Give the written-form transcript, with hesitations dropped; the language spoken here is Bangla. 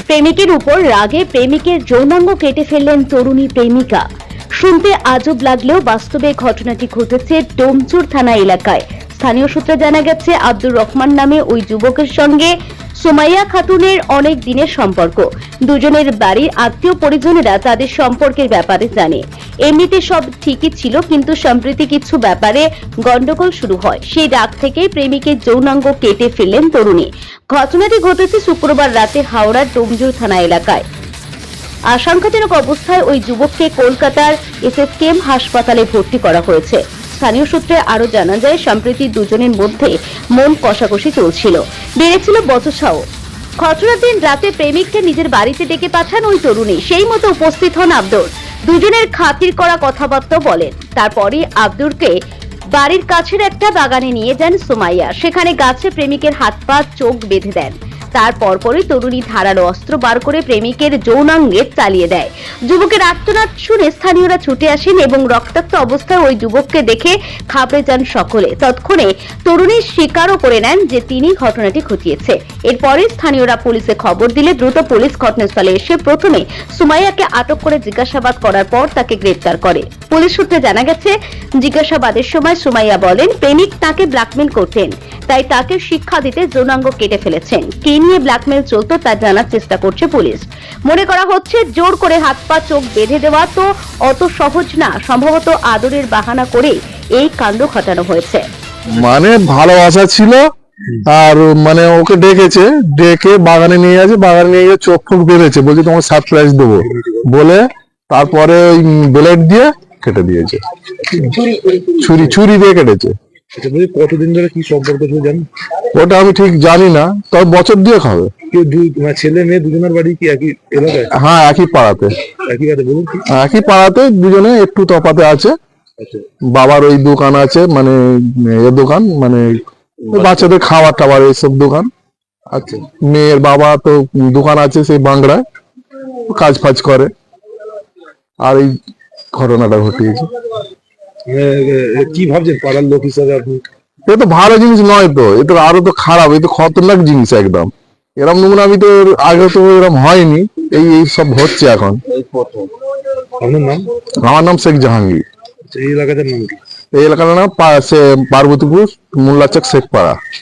প্রেমিকের উপর রাগে প্রেমিকের যৌনাঙ্গ কেটে ফেললেন তরুণী প্রেমিকা। শুনতে আজব লাগলেও বাস্তবে ঘটনাটি ঘটেছে ডোমচুর থানা এলাকায়। স্থানীয় সূত্রে জানা গেছে, আব্দুর রহমান নামে ওই যুবকের সঙ্গে সুমাইয়া খাতুনের অনেক দিনের সম্পর্ক। দুজনের বাড়ির আত্মীয় পরিজনেরা তাদের সম্পর্কের ব্যাপারে জানে। এমনিতে সব ঠিকই ছিল, কিন্তু সম্প্রতি কিছু ব্যাপারে গন্ডগোল শুরু হয়। সেই রাগ থেকেই প্রেমিকের যৌনাঙ্গ কেটে ফেললেন তরুণী। ঘটনাটি ঘটেছে শুক্রবার রাতে হাওড়ার ডোমজুর থানা এলাকায়। আশঙ্কাজনক অবস্থায় ওই যুবককে কলকাতার এসএসকেএম হাসপাতালে ভর্তি করা হয়েছে। স্থানীয় সূত্রে আরো জানা যায়, সম্প্রতি দুজনের মধ্যে মন কষাকষি চলছিল, বেড়েছিল বচসাও। ঘটনার দিন রাতে প্রেমিককে নিজের বাড়িতে ডেকে পাঠান ওই তরুণী। সেই মতো উপস্থিত হন আব্দুর। দুজনের খাতির করা কথাবার্তা বলেন। তারপরই আব্দুরকে বাড়ির কাছের একটা বাগানে নিয়ে যান সুমাইয়া। সেখানে গাছে প্রেমিকের হাত পা চোখ বেঁধে দেন। তার পরপরই তরুণী ধারালো অস্ত্র বার করে প্রেমিকের যৌনাঙ্গে চালিয়ে দেয়। যুবকের আর্তনাদ শুনে স্থানীয়রা ছুটে আসেন এবং রক্তাক্ত অবস্থায় ওই যুবককে দেখে ঘাবড়ে যান সকলে। তৎক্ষণে তরুণী স্বীকারও করে নেন যে তিনি ঘটনাটি ঘটিয়েছে। এরপরে স্থানীয়রা পুলিশে খবর দিলে দ্রুত পুলিশ ঘটনাস্থলে এসে প্রথমে সুমাইয়াকে আটক করে জিজ্ঞাসাবাদ করার পর তাকে গ্রেফতার করে। পুলিশ সূত্রে জানা গেছে, জিজ্ঞাসাবাদের সময় সুমাইয়া বলেন প্রেমিক তাকে ব্ল্যাকমেল করতেন, তাই তাকে শিক্ষা দিতে যৌনাঙ্গ কেটে ফেলেছেন। কে নিয়ে ব্ল্যাকমেল চলতো তা জানার চেষ্টা করছে পুলিশ। মনে করা হচ্ছে জোর করে হাত পা চোখ বেঁধে দেওয়া তো অত সহজ না, সম্ভবত আদরের বাহানা করে এই কাণ্ড ঘটানো হয়েছে। মানে ভালোবাসা ছিল, আর মানে ওকে ডেকে বাগানে নিয়ে গেছে, বাগানে নিয়ে গিয়ে চোখ ফোক বেঁধেছে, বলছে তোমার সারপ্রাইজ দেবো বলে তারপরে ওই ব্লেড দিয়ে কেটে দিয়েছে, ছুরি দিয়ে কেটেছে। কতদিন ধরে কি সম্পর্ক ছিল জানেন? ওটা আমি ঠিক জানি না, তবে বছর দিয়ে হবে। ছেলে মেয়ে দুজনের বাড়ি কি একই এলাকায়? হ্যাঁ, একই পাড়াতে। বলুন একই পাড়াতে, দুজনে একটু তফাতে আছে। বাবার ওই দোকান আছে, মানে এ দোকান, মানে বাচ্চাদের খাবার টাবার এইসব দোকান। আচ্ছা, মেয়ের বাবা তো দোকান আছে সেই বাংলায়, কাজ ফাজ করে, আর এই ঘটনাটা ঘটিয়েছে। কি ভাবছেন পাড়ার লোক হিসাবে আপনি? এ তো ভালো জিনিস নয় তো, এ তো আরো তো খারাপ, এ তো খতরনাক জিনিস একদম। এরম নমুনা আমি তো আগে তো এরম হয়নি, এই সব হচ্ছে এখন। আপনার নাম? আমার নাম শেখ জাহাঙ্গীর। এই এলাকাটার নাম কি? এই এলাকার নাম পার্বতীপুর মোল্লাচক শেখপাড়া।